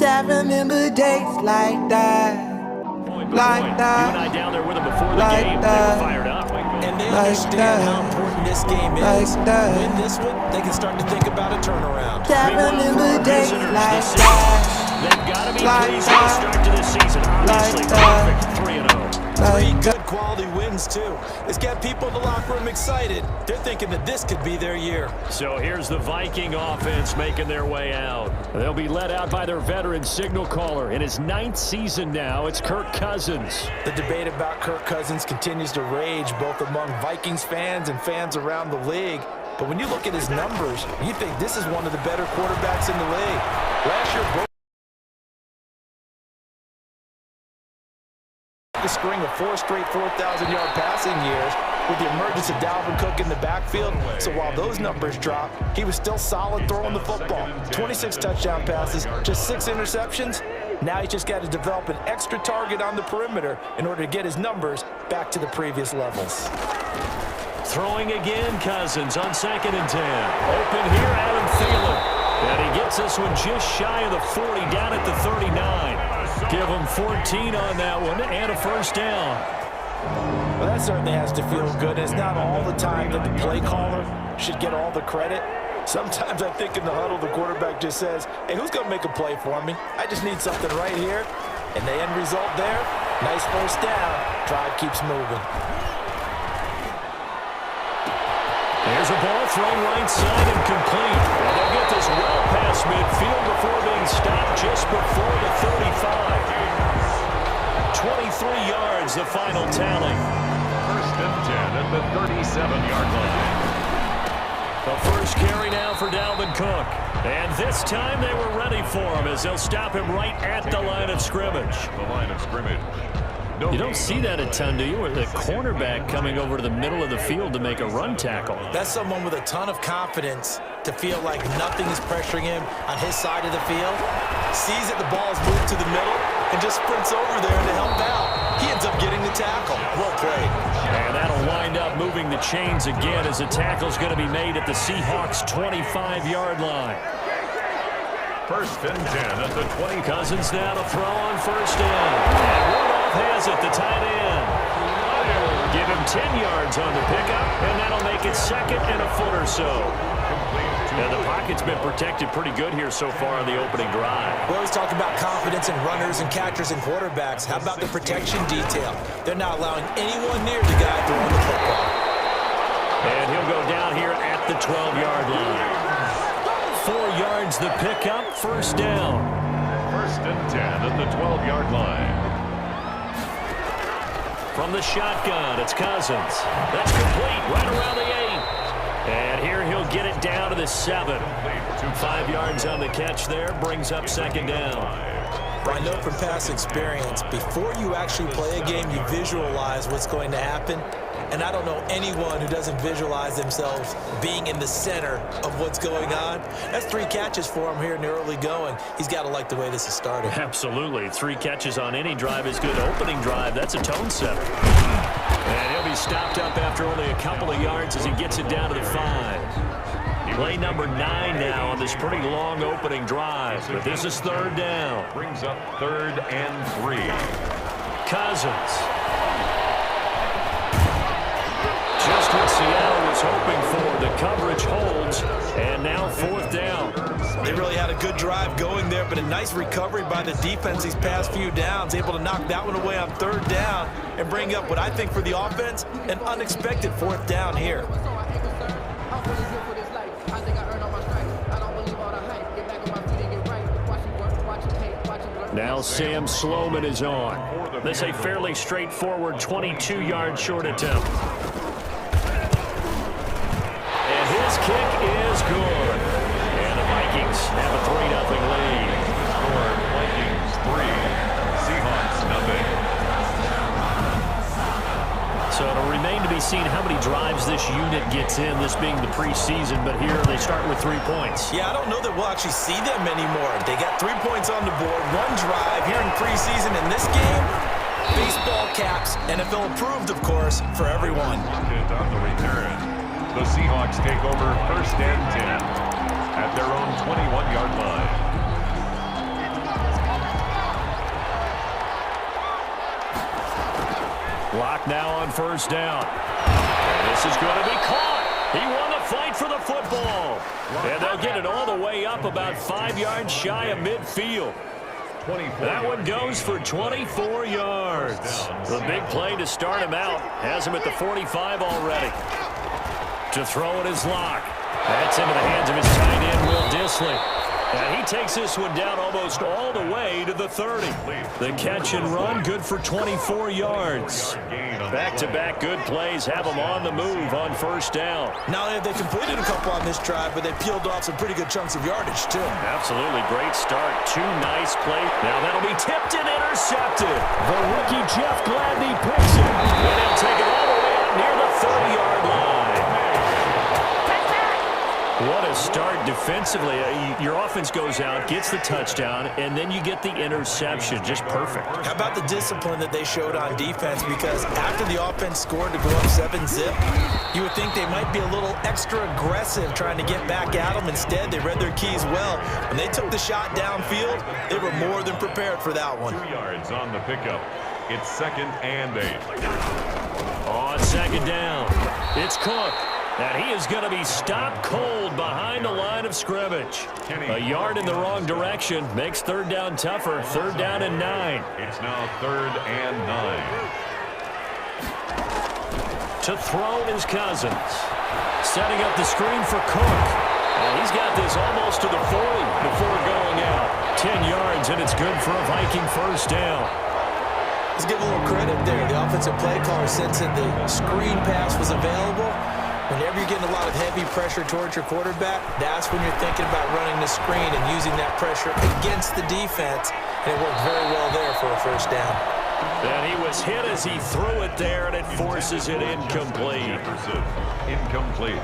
7 in the days like that. Like that. You and I down there with them before the game. They were fired up. And they understand how important this game is. Win this one, they can start to think about a turnaround. 7 in the days like that. They've got to be pleased with the start to this season. Obviously, perfect 3-0. 3 good quality wins, too. It's got people in the locker room excited. They're thinking that this could be their year. So here's the Viking offense making their way out. They'll be led out by their veteran signal caller. In his 9th season now, it's Kirk Cousins. The debate about Kirk Cousins continues to rage both among Vikings fans and fans around the league. But when you look at his numbers, you think this is one of the better quarterbacks in the league. Last year, broke a string of 4 straight 4,000-yard passing years with the emergence of Dalvin Cook in the backfield. So while those numbers drop, he was still solid throwing the football. 26 touchdown passes, just 6 interceptions. Now he's just got to develop an extra target on the perimeter in order to get his numbers back to the previous levels. Throwing again, Cousins on 2nd and 10. Open here, Adam Thielen. And he gets this one just shy of the 40, down at the 39. Give him 14 on that one and a first down. Well, that certainly has to feel good. It's not all the time that the play caller should get all the credit. Sometimes I think in the huddle, the quarterback just says, hey, who's going to make a play for me? I just need something right here. And the end result there, nice first down. Drive keeps moving. There's a ball thrown right side and complete. And they'll get this well past midfield before being stopped just before the 35. 23 yards, the final tally. 1st and 10 at the 37-yard line. The first carry now for Dalvin Cook. And this time they were ready for him as they'll stop him right at the line of scrimmage. The line of scrimmage. You don't see that a ton, do you? With the cornerback coming over to the middle of the field to make a run tackle. That's someone with a ton of confidence to feel like nothing is pressuring him on his side of the field. Sees that the ball is moved to the middle and just sprints over there to help out. He ends up getting the tackle. Well played. And that'll wind up moving the chains again as the tackle's going to be made at the Seahawks' 25-yard line. 1st and 10 at the 20. Cousins now to throw on first down. And Rudolph has it, the tight end. Give him 10 yards on the pickup, and that'll make it 2nd and a foot or so. And the pocket's been protected pretty good here so far on the opening drive. We always talk about confidence in runners and catchers and quarterbacks. How about the protection detail? They're not allowing anyone near the guy throwing the football. And he'll go down here at the 12-yard line. 4 yards the pickup, first down. 1st and 10 at the 12-yard line. From the shotgun, it's Cousins. That's complete, right around the 8. And here he'll get it down to the 7. 5 yards on the catch there, brings up 2nd down. I know from past experience, before you actually play a game, you visualize what's going to happen. And I don't know anyone who doesn't visualize themselves being in the center of what's going on. That's 3 catches for him here in the early going. He's got to like the way this is started. Absolutely. 3 catches on any drive is good. Opening drive, that's a tone setter. And he'll be stopped up after only a couple of yards as he gets it down to the 5. Play number 9 now on this pretty long opening drive. But this is 3rd down. Brings up 3rd and 3. Cousins. Just what Seattle was hoping for. The coverage holds, and now 4th down. They really had a good drive going there, but a nice recovery by the defense these past few downs, able to knock that one away on 3rd down and bring up what I think for the offense, an unexpected 4th down here. Now Sam Sloman is on. This a fairly straightforward 22-yard short attempt. And his kick is good. And the Vikings have a 3-0 lead. Score Vikings 3, Seahawks 0. So it'll remain to be seen how many drives this unit gets in, this being the preseason, but here they start with 3 points. Yeah, I don't know that we'll actually see them anymore. They got 3 points on the board, 1 drive here in preseason. In this game, baseball caps, NFL approved, of course, for everyone. On the return, the Seahawks take over 1st and 10 at their own 21-yard line. Block now on first down. And this is going to be caught. He won the fight for the football. And they'll get it all the way up about 5 yards shy of midfield. That one goes for 24 yards. The big play to start him out has him at the 45 already. To throw it is Locke. That's into the hands of his tight end, Will Dissly. And he takes this one down almost all the way to the 30. The catch and run, good for 24 yards. Back-to-back good plays have them on the move on first down. Not only have they completed a couple on this drive, but they peeled off some pretty good chunks of yardage, too. Absolutely great start. 2 nice plays. Now that'll be tipped and intercepted. The rookie Jeff Gladney picks it. And he'll take it all the way up near the 30-yard line. What a start defensively. Your offense goes out, gets the touchdown, and then you get the interception. Just perfect. How about the discipline that they showed on defense? Because after the offense scored to go up 7-zip, you would think they might be a little extra aggressive trying to get back at them. Instead, they read their keys well. When they took the shot downfield, they were more than prepared for that one. 2 yards on the pickup. It's 2nd and 8. On second down, it's Cook. And he is going to be stopped cold behind the line of scrimmage. A yard in the wrong direction makes third down tougher. 3rd down and 9. It's now 3rd and 9. To throw is Cousins. Setting up the screen for Cook. And he's got this almost to the 40 before going out. 10 yards, and it's good for a Viking first down. Let's give a little credit there. The offensive play caller, since the screen pass was available, whenever you're getting a lot of heavy pressure towards your quarterback, that's when you're thinking about running the screen and using that pressure against the defense. And it worked very well there for a first down. And he was hit as he threw it there, and it forces it incomplete. Incomplete.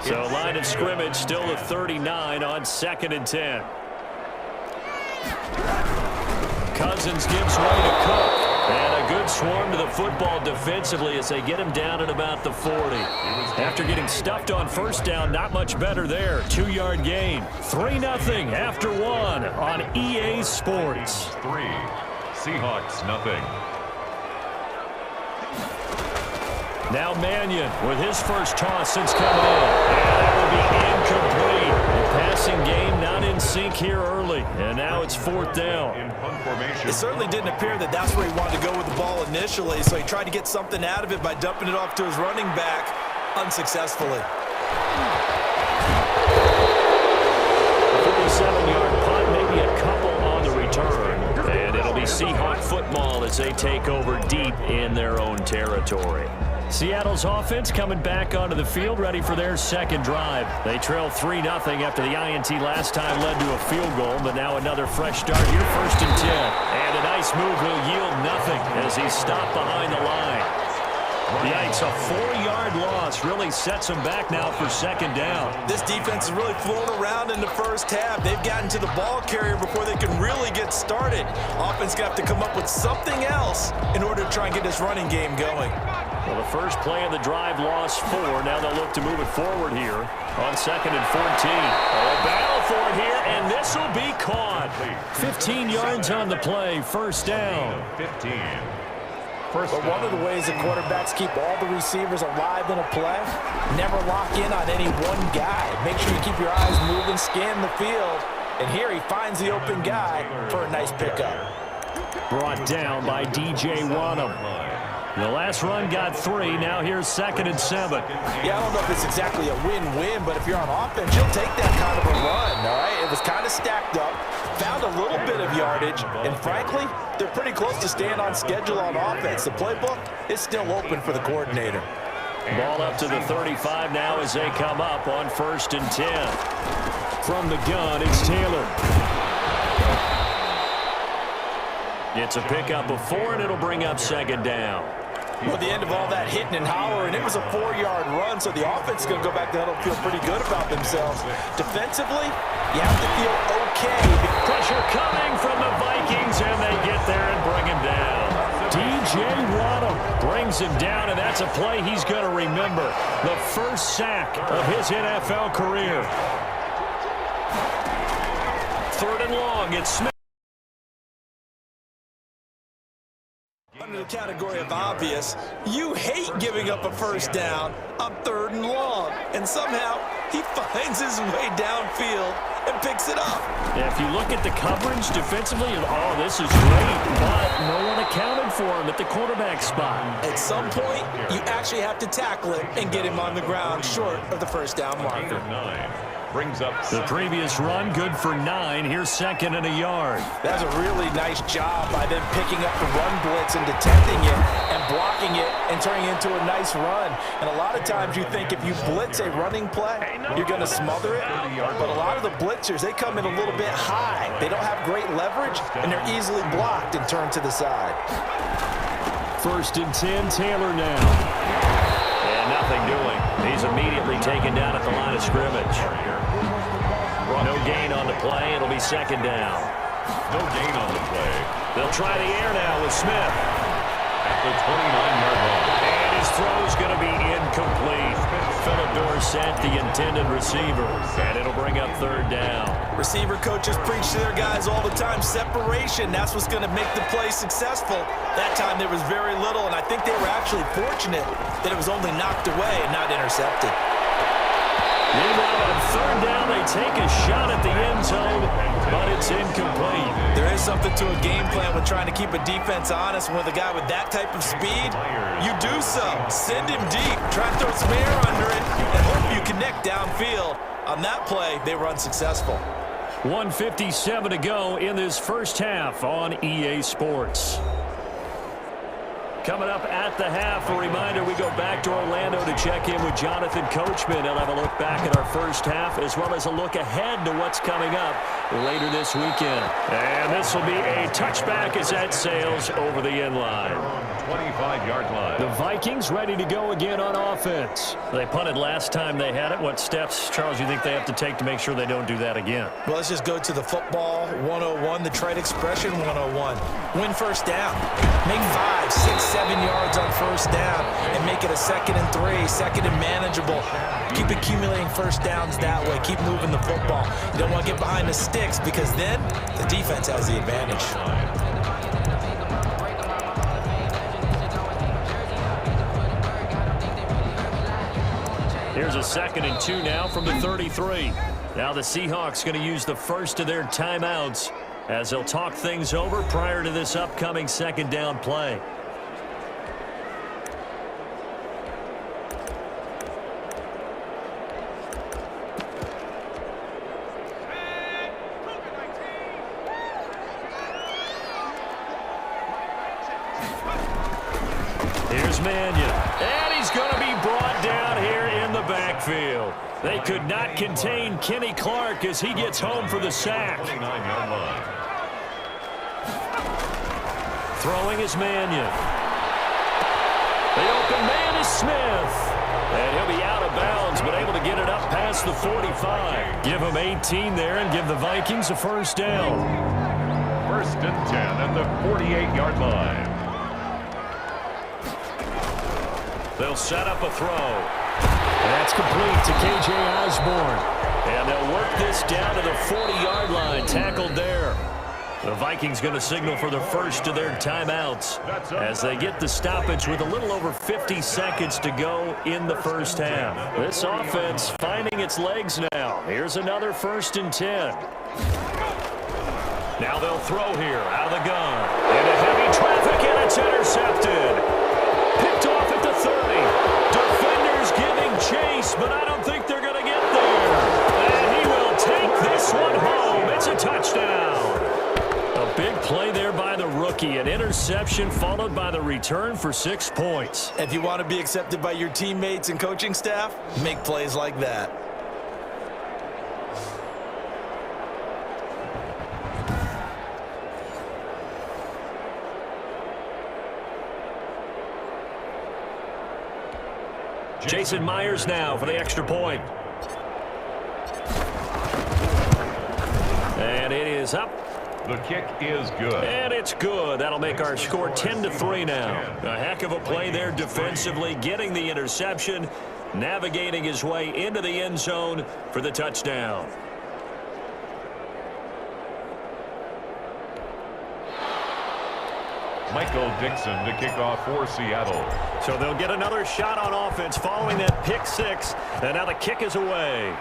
So line of scrimmage still at 39 on 2nd and 10. Cousins gives way to Cook. And a good swarm to the football defensively as they get him down at about the 40. After getting stuffed on first down, not much better there. 2-yard gain. 3-0 after 1 on EA Sports. 3. Seahawks, nothing. Now Mannion with his first toss since coming in. And that will be incomplete. The passing game not in sync here early. And now it's 4th down. In punt formation. It certainly didn't appear that that's where he wanted to go with the ball initially, so he tried to get something out of it by dumping it off to his running back unsuccessfully. 47-yard punt, maybe a couple on the return. And it'll be Seahawk football as they take over deep in their own territory. Seattle's offense coming back onto the field, ready for their second drive. They trail 3-0 after the INT last time led to a field goal, but now another fresh start here, 1st and 10. And a nice move will yield nothing as he's stopped behind the line. Yikes, a 4-yard loss really sets them back now for 2nd down. This defense is really flown around in the first half. They've gotten to the ball carrier before they can really get started. Offense going to have to come up with something else in order to try and get this running game going. Well, the first play of the drive lost 4. Now they'll look to move it forward here on 2nd and 14. A battle for it here, and this will be caught. 15 yards on the play, 1st down. 15. But one of the ways the quarterbacks keep all the receivers alive in a play, never lock in on any one guy. Make sure you keep your eyes moving, scan the field. And here he finds the open guy for a nice pickup. Brought down by DJ Wanham. The last run got 3. Now here's 2nd and 7. Yeah, I don't know if it's exactly a win-win, but if you're on offense, you'll take that kind of a run, all right? It was kind of stacked up, found a little bit of yardage, and frankly, they're pretty close to staying on schedule on offense. The playbook is still open for the coordinator. Ball up to the 35 now as they come up on 1st and 10. From the gun, it's Taylor. It's a pickup of 4, and it'll bring up 2nd down. Well, at the end of all that hitting and hollering, it was a 4-yard run, so the offense is going to go back there and feel pretty good about themselves. Defensively, you have to feel okay. Pressure coming from the Vikings, and they get there and bring him down. DJ Wanham brings him down, and that's a play he's going to remember. The first sack of his NFL career. 3rd and long, it's Smith. Under category of obvious. You hate giving up a first down on 3rd and long. And somehow he finds his way downfield and picks it up. Yeah, if you look at the coverage defensively, oh, this is great, but no one accounted for him at the quarterback spot. At some point, you actually have to tackle it and get him on the ground short of the first down marker. Brings up the previous run, good for 9. Here's 2nd and a yard. That's a really nice job by them picking up the run blitz and detecting it and blocking it and turning it into a nice run. And a lot of times you think if you blitz a running play, you're going to smother it. But a lot of the blitzers, they come in a little bit high. They don't have great leverage, and they're easily blocked and turned to the side. 1st and 10, Taylor now. And nothing doing. He's immediately taken down at the line of scrimmage. No gain on the play. It'll be 2nd down. No gain on the play. They'll try the air now with Smith. At the 29-yard line. And his throw's going to be incomplete. Philip Dorsett, the intended receiver. And it'll bring up 3rd down. Receiver coaches preach to their guys all the time. Separation, that's what's going to make the play successful. That time there was very little, and I think they were actually fortunate that it was only knocked away and not intercepted. Meanwhile, on 3rd down, they take a shot at the end zone, but it's incomplete. There is something to a game plan with trying to keep a defense honest. With a guy with that type of speed, you do so. Send him deep, try to throw some air under it, and hope you connect downfield. On that play, they were unsuccessful. 1:57 to go in this first half on EA Sports. Coming up at the half, a reminder, we go back to Orlando to check in with Jonathan Coachman. He'll have a look back at our first half, as well as a look ahead to what's coming up later this weekend. And this will be a touchback as that sails over the end line. 25-yard line. The Vikings ready to go again on offense. They punted last time they had it. What steps, Charles, you think they have to take to make sure they don't do that again? Well, let's just go to the football 101, the trade expression 101. Win first down. Make 5, 6, 7 yards on first down and make it a 2nd and 3, 2nd and manageable. Keep accumulating first downs that way. Keep moving the football. You don't want to get behind the sticks because then the defense has the advantage. Here's a 2nd and 2 now from the 33. Now the Seahawks going to use the first of their timeouts as they'll talk things over prior to this upcoming 2nd down play. Here's Mannion. And he's going to be brought down here in the backfield. They could not contain Kenny Clark as he gets home for the sack. 29-yard line. Throwing is Mannion. The open man is Smith. And he'll be out of bounds, but able to get it up past the 45. Give him 18 there and give the Vikings a first down. 1st and 10 at the 48-yard line. They'll set up a throw. And that's complete to K.J. Osborne. And they'll work this down to the 40-yard line. Tackled there. The Vikings going to signal for the first of their timeouts as they get the stoppage with a little over 50 seconds to go in the first half. This offense finding its legs now. Here's another 1st and 10. Now they'll throw here out of the gun. Into heavy traffic, and it's intercepted. Picked off at the 30. Defenders giving chase, but I don't think they're going to get there. And he will take this one home. It's a touchdown. A big play there by the rookie. An interception followed by the return for 6 points. If you want to be accepted by your teammates and coaching staff, make plays like that. Jason Myers now for the extra point. And it is up. The kick is good. And it's good. That'll make our score 10-3 now. A heck of a play there defensively, getting the interception, navigating his way into the end zone for the touchdown. Michael Dixon to kick off for Seattle. So they'll get another shot on offense following that pick six. And now the kick is away.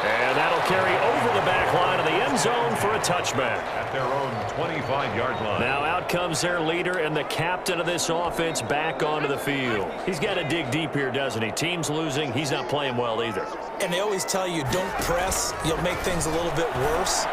And that'll carry over the back line of the end zone for a touchback. At their own 25-yard line. Now out comes their leader and the captain of this offense back onto the field. He's got to dig deep here, doesn't he? Team's losing. He's not playing well either. And they always tell you, don't press. You'll make things a little bit worse.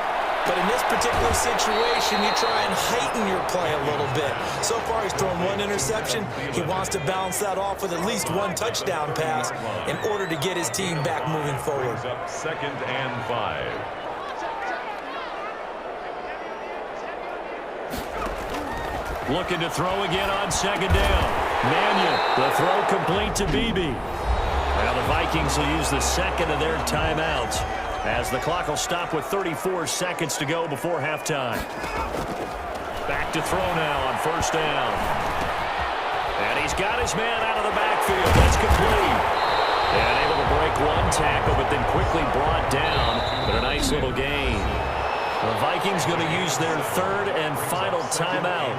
But in this particular situation, you try and heighten your play a little bit. So far, he's thrown one interception. He wants to balance that off with at least one touchdown pass in order to get his team back moving forward. Up 2nd and 5. Looking to throw again on 2nd down. Mannion, the throw complete to BB. Now the Vikings will use the second of their timeouts, as the clock will stop with 34 seconds to go before halftime. Back to throw now on 1st down. And he's got his man out of the backfield. That's complete. And able to break one tackle, but then quickly brought down. But a nice little gain. The Vikings going to use their 3rd and final timeout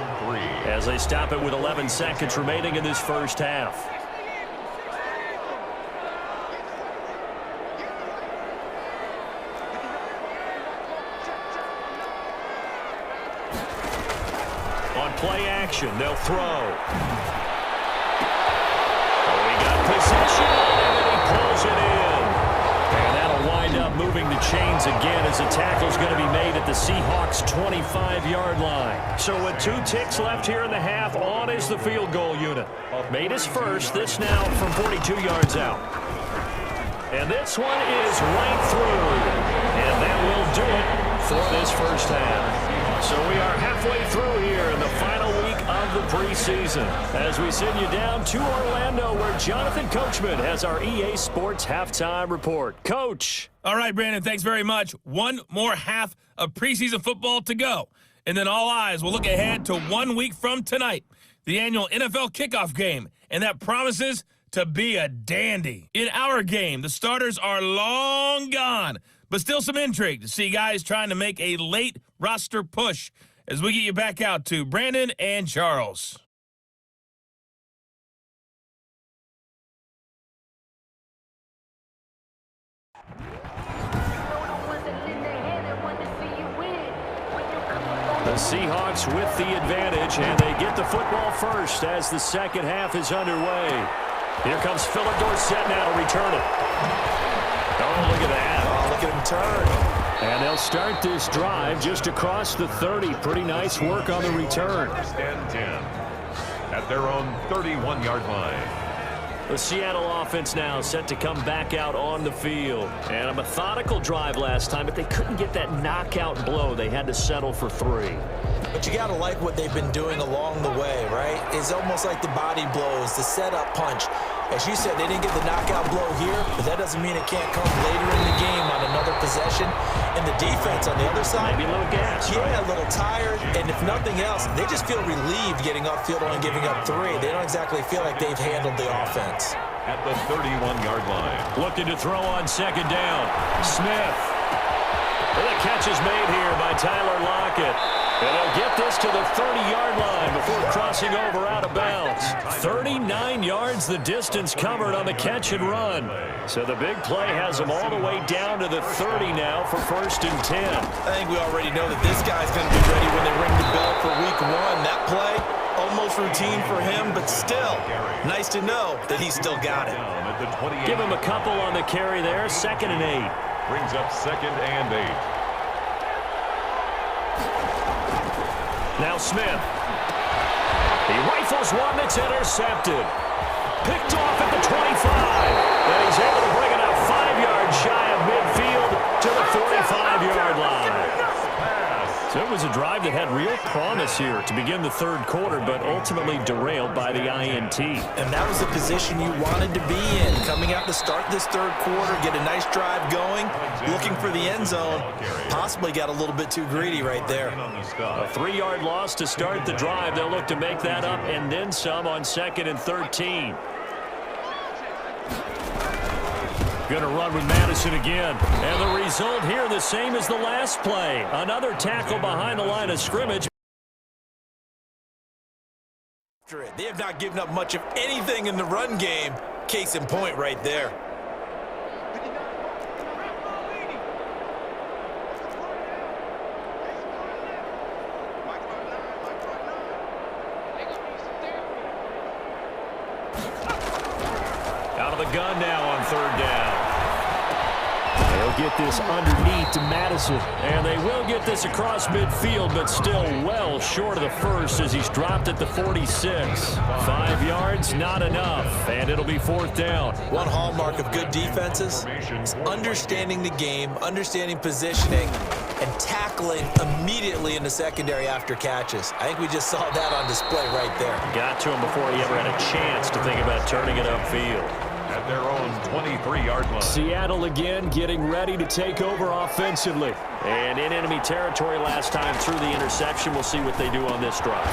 as they stop it with 11 seconds remaining in this first half. On play action, they'll throw. Oh, he got possession, and he pulls it in. And that'll wind up moving the chains again as the tackle's going to be made at the Seahawks' 25-yard line. So with 2 ticks left here in the half, on is the field goal unit. Made his first, this now from 42 yards out. And this one is right through. And that will do it for this first half. So we are halfway through here in the final week of the preseason as we send you down to Orlando, where Jonathan Coachman has our EA Sports halftime report. Coach. All right, Brandon, thanks very much. One more half of preseason football to go. And then all eyes will look ahead to 1 week from tonight, the annual NFL kickoff game. And that promises to be a dandy. In our game, the starters are long gone, but still some intrigue to see guys trying to make a late roster push as we get you back out to Brandon and Charles. The Seahawks with the advantage, and they get the football first as the second half is underway. Here comes Philip Dorsett now to return it. Oh, look at that. Oh, look at him turn. And they'll start this drive just across the 30. Pretty nice work on the return. 1st and 10. At their own 31-yard line. The Seattle offense now set to come back out on the field. And a methodical drive last time, but they couldn't get that knockout blow. They had to settle for 3. But you got to like what they've been doing along the way, right? It's almost like the body blows, the setup punch. As you said, they didn't get the knockout blow here, but that doesn't mean it can't come later in the game on another possession. And the defense on the other side, maybe a little gas. Yeah, right? a little tired. And if nothing else, they just feel relieved getting upfield and giving up 3. They don't exactly feel like they've handled the offense. At the 31-yard line. Looking to throw on 2nd down. Smith. Well, the catch is made here by Tyler Lockett. And they'll get this to the 30-yard line before crossing over out of bounds. 39 yards the distance covered on the catch and run. So the big play has them all the way down to the 30 now for 1st and 10. I think we already know that this guy's going to be ready when they ring the bell for week 1. That play, almost routine for him, but still, nice to know that he's still got it. Give him a couple on the carry there. 2nd and 8. Brings up 2nd and 8. Now Smith. He rifles one that's intercepted. Picked off at the 25. And he's able to bring it up 5 yards shy of midfield to the 45-yard line. So it was a drive that had real promise here to begin the 3rd quarter, but ultimately derailed by the INT. And that was the position you wanted to be in. Coming out to start this 3rd quarter, get a nice drive going, looking for the end zone. Possibly got a little bit too greedy right there. A 3-yard loss to start the drive. They'll look to make that up and then some on 2nd and 13. Going to run with Madison again. And the result here the same as the last play. Another tackle behind the line of scrimmage. They have not given up much of anything in the run game. Case in point right there. Out of the gun now on third down. They'll get this underneath to Madison. And they will get this across midfield, but still well short of the first as he's dropped at the 46. 5 yards, not enough. And it'll be fourth down. One hallmark of good defenses is understanding the game, understanding positioning, and tackling immediately in the secondary after catches. I think we just saw that on display right there. Got to him before he ever had a chance to think about turning it upfield. At their own 23-yard line. Seattle again getting ready to take over offensively. And in enemy territory last time through the interception. We'll see what they do on this drive.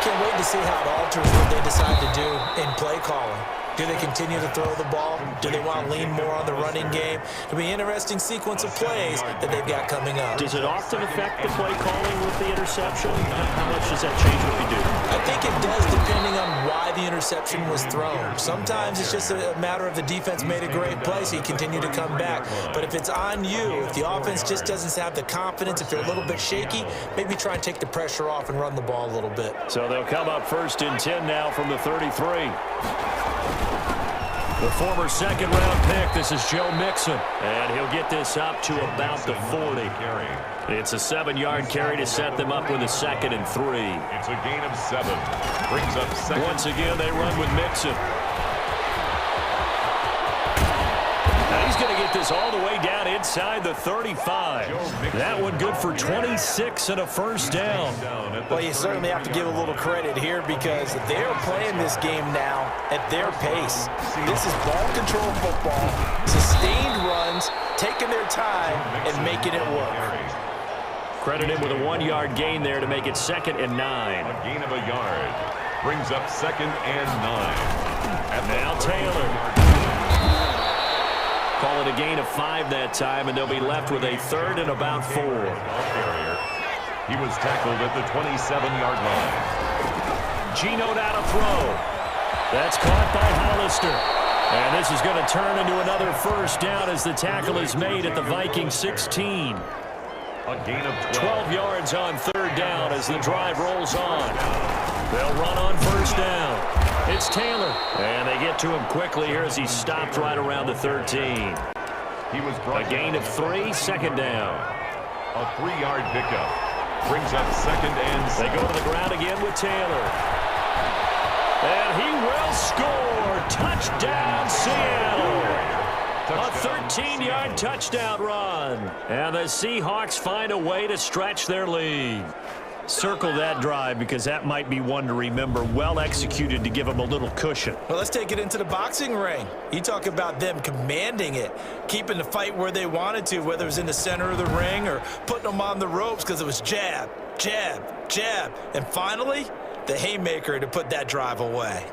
Can't wait to see how it alters what they decide to do in play calling. Do they continue to throw the ball? Do they want to lean more on the running game? It'll be an interesting sequence of plays that they've got coming up. Does it often affect the play calling with the interception? How much does that change what you do? I think it does, depending on why the interception was thrown. Sometimes it's just a matter of the defense made a great play, so you continue to come back. But if it's on you, if the offense just doesn't have the confidence, if you're a little bit shaky, maybe try and take the pressure off and run the ball a little bit. So they'll come up first and 10 now from the 33. The former second-round pick, this is Joe Mixon. And he'll get this up to about the 40. It's a 7-yard carry to set them up with a 2nd and 3. It's a gain of 7. Brings up second. Once again, they run with Mixon. Now he's going to get this all the way down inside the 35. That one good for 26 and a first down. Well, you certainly have to give a little credit here because they're playing this game now at their pace. This is ball control football, sustained runs, taking their time, and making it work. Credit him with a 1-yard gain there to make it 2nd and 9. A gain of a yard. Brings up 2nd and 9. And now Taylor. Call it a gain of 5 that time, and they'll be left with a 3rd and about 4. He was tackled at the 27-yard line. Geno now to throw. That's caught by Hollister. And this is going to turn into another first down as the tackle is made at the Vikings 16. A gain of 12 yards on 3rd down as the drive rolls on. They'll run on first down. It's Taylor. And they get to him quickly here as he stopped right around the 13. He was A gain of 3, 2nd down. A 3-yard pickup. Brings up 2nd and 7. They go to the ground again with Taylor. And he will score. Touchdown, Seattle. A 13-yard touchdown run. And the Seahawks find a way to stretch their lead. Circle that drive because that might be one to remember. Well executed to give them a little cushion. Well, let's take it into the boxing ring. You talk about them commanding it, keeping the fight where they wanted to, whether it was in the center of the ring or putting them on the ropes because it was jab, jab, jab. And finally, the haymaker to put that drive away.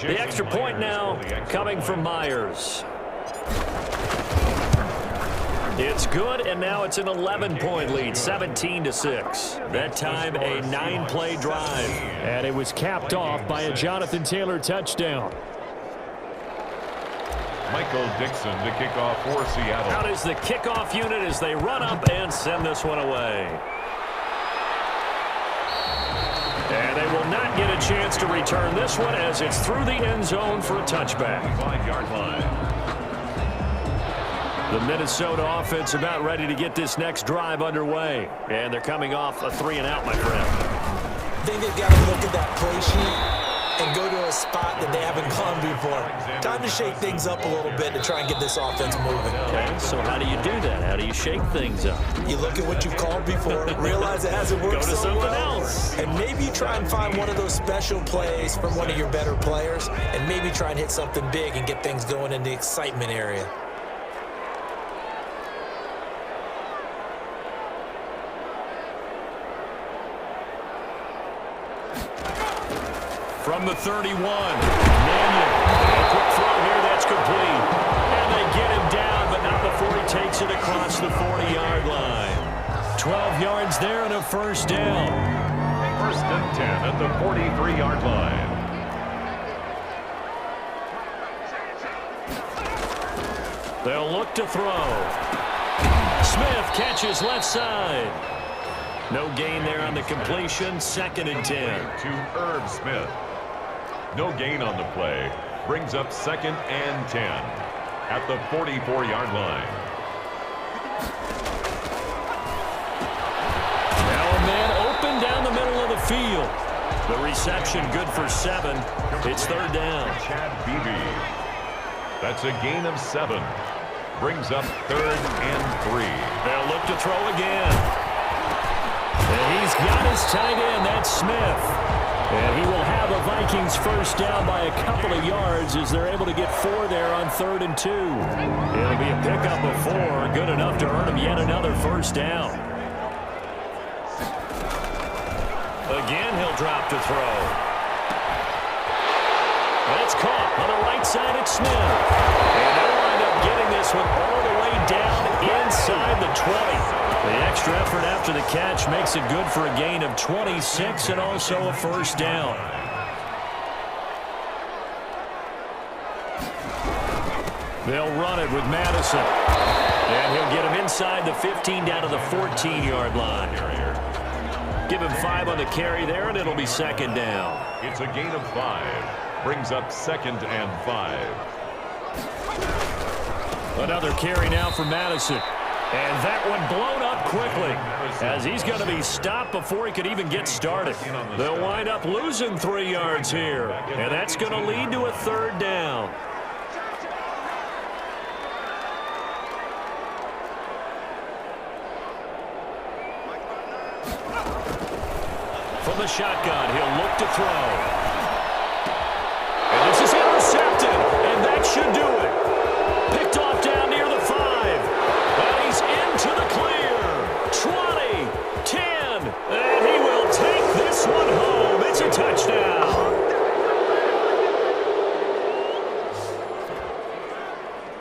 The extra point now coming from Myers. It's good, and now it's an 11-point lead, 17-6. That time, a 9-play drive. And it was capped off by a Jonathan Taylor touchdown. Michael Dixon to kick off for Seattle. Out is the kickoff unit as they run up and send this one away. And they will not get a chance to return this one as it's through the end zone for a touchback. 5-yard line. The Minnesota offense about ready to get this next drive underway. And they're coming off a 3-and-out, my friend. I think they've got to look at that play sheet and go to a spot that they haven't gone before. Time to shake things up a little bit to try and get this offense moving. Okay, so how do you do that? How do you shake things up? You look at what you've called before, realize it hasn't worked Go to so something well, else. and maybe try and find one of those special plays from one of your better players, and maybe try and hit something big and get things going in the excitement area. From the 31, Mannion. A quick throw here, that's complete. And they get him down, but not before he takes it across the first down. 1st and 10 at the 43-yard line. They'll look to throw. Smith catches left side. No gain there on the completion. 2nd and 10. To Irv Smith. No gain on the play. Brings up 2nd and 10 at the 44-yard line. Now a man open down the middle of the field. The reception good for 7. It's 3rd down. Chad B.D. That's a gain of 7. Brings up 3rd and 3. They'll look to throw again. And he's got his tight end. That's Smith. And he will have a Vikings first down by a couple of yards as they're able to get 4 there on 3rd and 2. It'll be a pickup of 4. Good enough to earn him yet another first down. Again, he'll drop to throw. And it's caught on the right side at Smith. And they'll wind up getting this one all the way down inside the 20. The extra effort after the catch makes it good for a gain of 26 and also a first down. They'll run it with Madison. And he'll get him inside the 15 down to the 14-yard line. Give him 5 on the carry there, and it'll be 2nd down. It's a gain of 5. Brings up 2nd and 5. Another carry now for Madison. And that one blown up quickly as he's going to be stopped before he could even get started. They'll wind up losing 3 yards here, and that's going to lead to a 3rd down. From the shotgun, he'll look to throw. And this is intercepted, and that should do it. Picked off down near the 5. And he's into the clear. 20, 10, and he will take this one home. It's a touchdown.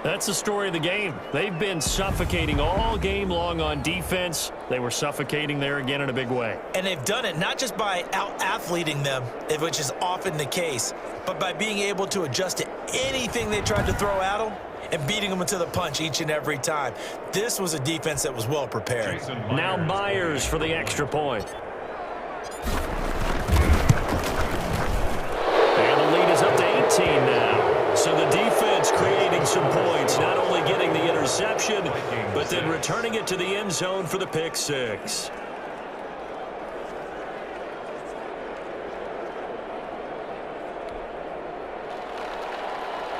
That's the story of the game. They've been suffocating all game long on defense. They were suffocating there again in a big way. And they've done it not just by out-athleting them, which is often the case, but by being able to adjust to anything they tried to throw at them and beating them into the punch each and every time. This was a defense that was well prepared. Now Myers for the extra point. And the lead is up to 18 now. So the defense creating some points, not only getting the interception, but then returning it to the end zone for the pick 6.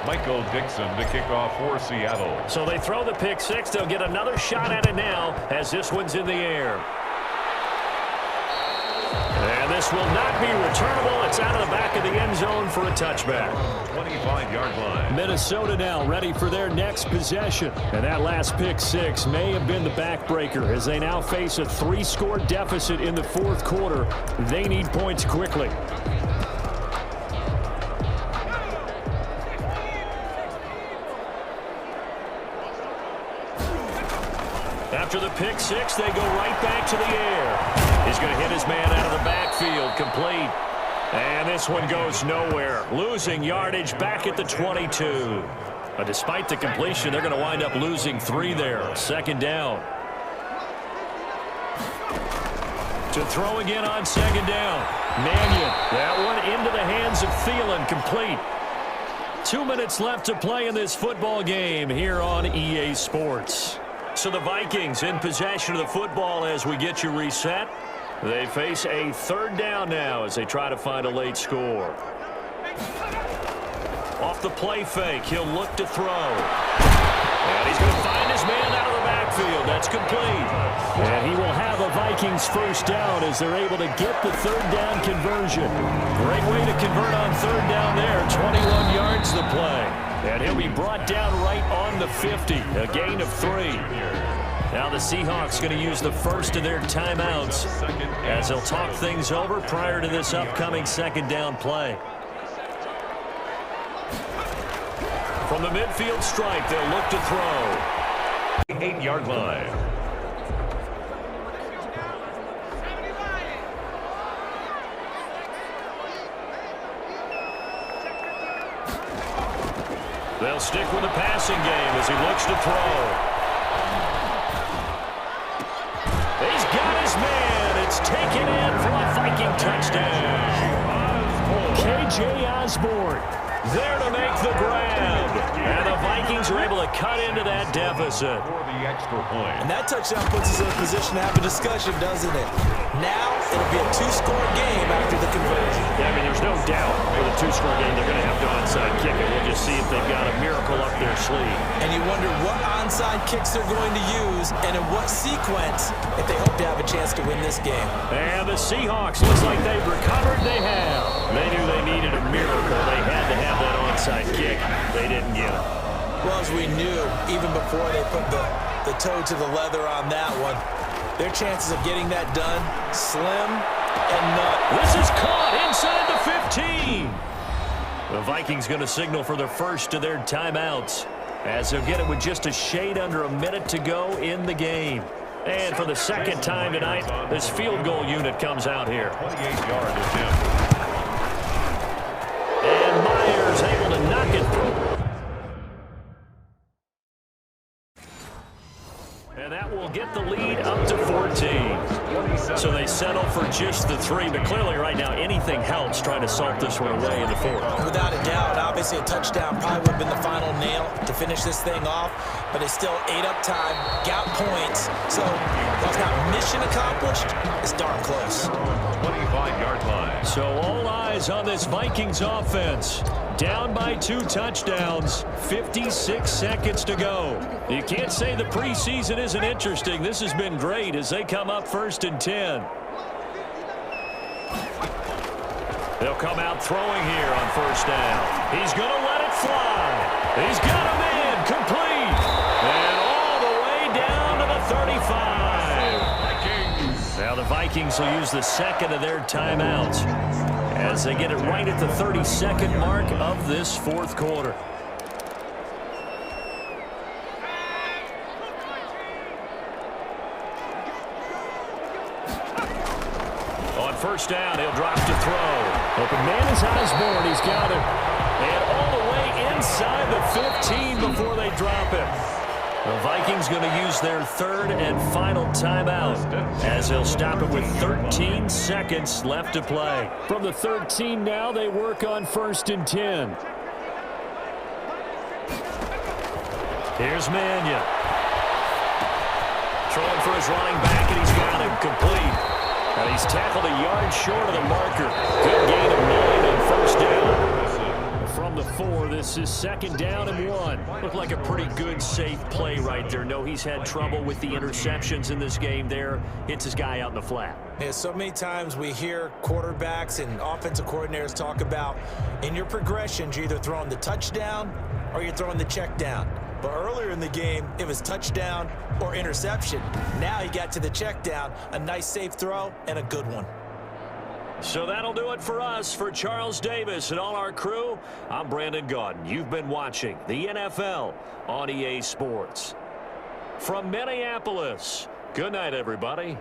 Michael Dixon to kick off for Seattle. So they throw the pick 6. They'll get another shot at it now as this one's in the air. And this will not be returnable. It's out of the back of the end zone for a touchback. 25-yard line. Minnesota now ready for their next possession. And that last pick 6 may have been the backbreaker as they now face a 3-score deficit in the 4th quarter. They need points quickly. After the pick 6, they go right back to the air. He's going to hit his man out of the backfield, complete. And this one goes nowhere. Losing yardage back at the 22. But despite the completion, they're going to wind up losing 3 there. 2nd down. To throw again on 2nd down. Mannion, that one into the hands of Thielen, complete. 2 minutes left to play in this football game here on EA Sports. So the Vikings in possession of the football as we get you reset. They face a 3rd down now as they try to find a late score. Off the play fake, he'll look to throw. And he's going to find his man out of the backfield. That's complete. And he will have a Vikings first down as they're able to get the 3rd down conversion. Great way to convert on 3rd down there. 21 yards the play. And he'll be brought down right on the 50. A gain of 3. Now the Seahawks going to use the first of their timeouts as they'll talk things over prior to this upcoming 2nd down play. From the midfield stripe, they'll look to throw. 8-yard line. They'll stick with the passing game as he looks to throw. He's got his man. It's taken in for a Viking touchdown. KJ Osborne there to make the grab. And the Vikings are able to cut into that deficit. For the extra point. And that touchdown puts us in a position to have a discussion, doesn't it? Now it'll be a two-score game after the conversion. Yeah, I mean, there's no doubt with a two-score game they're going to have to onside kick it. We'll just see if they've got a miracle up their sleeve. And you wonder what onside kicks they're going to use and in what sequence if they hope to have a chance to win this game. And the Seahawks, looks like they've recovered. They have. They knew they needed a miracle. They had to have that onside kick. They didn't get it. Well, as we knew, even before they put the toe to the leather on that one, their chances of getting that done, slim and none. This is caught inside the 15. The Vikings going to signal for the first of their timeouts as they'll get it with just a shade under a minute to go in the game. And for the second time tonight, this field goal unit comes out here. 28-yard attempt. And Myers able to knock it through. And that will get the lead up to 14. So they settle for just the 3, but clearly right now anything helps trying to salt this one away in the 4th. Without a doubt, obviously a touchdown probably would have been the final nail to finish this thing off, but it's still 8 up time, got points, so while it's not mission accomplished, it's darn close. 25-yard line. So all eyes on this Vikings offense. Down by 2 touchdowns, 56 seconds to go. You can't say the preseason isn't interesting. This has been great as they come up 1st and 10. They'll come out throwing here on 1st down. He's going to let it fly. He's got him in, complete. And all the way down to the 35. Now the Vikings will use the second of their timeouts as they get it right at the 32nd mark of this 4th quarter. On 1st down, he'll drop to throw. Open man is Osborne. He's got it. And all the way inside the 15 before they drop it. The Vikings going to use their 3rd and final timeout as they'll stop it with 13 seconds left to play. From the 13 now, they work on 1st and 10. Here's Mannion. Throwing for his running back, and he's got him complete. And he's tackled a yard short of the marker. Good gain of 9 on 1st down. From the 4, this is 2nd down and 1. Looked like a pretty good, safe play right there. No, he's had trouble with the interceptions in this game there. Hits his guy out in the flat. Yeah, so many times we hear quarterbacks and offensive coordinators talk about in your progressions, you're either throwing the touchdown or you're throwing the check down. But earlier in the game, it was touchdown or interception. Now he got to the check down, a nice safe throw and a good one. So that'll do it for us. For Charles Davis and all our crew, I'm Brandon Gaudin. You've been watching the NFL on EA Sports. From Minneapolis, good night, everybody.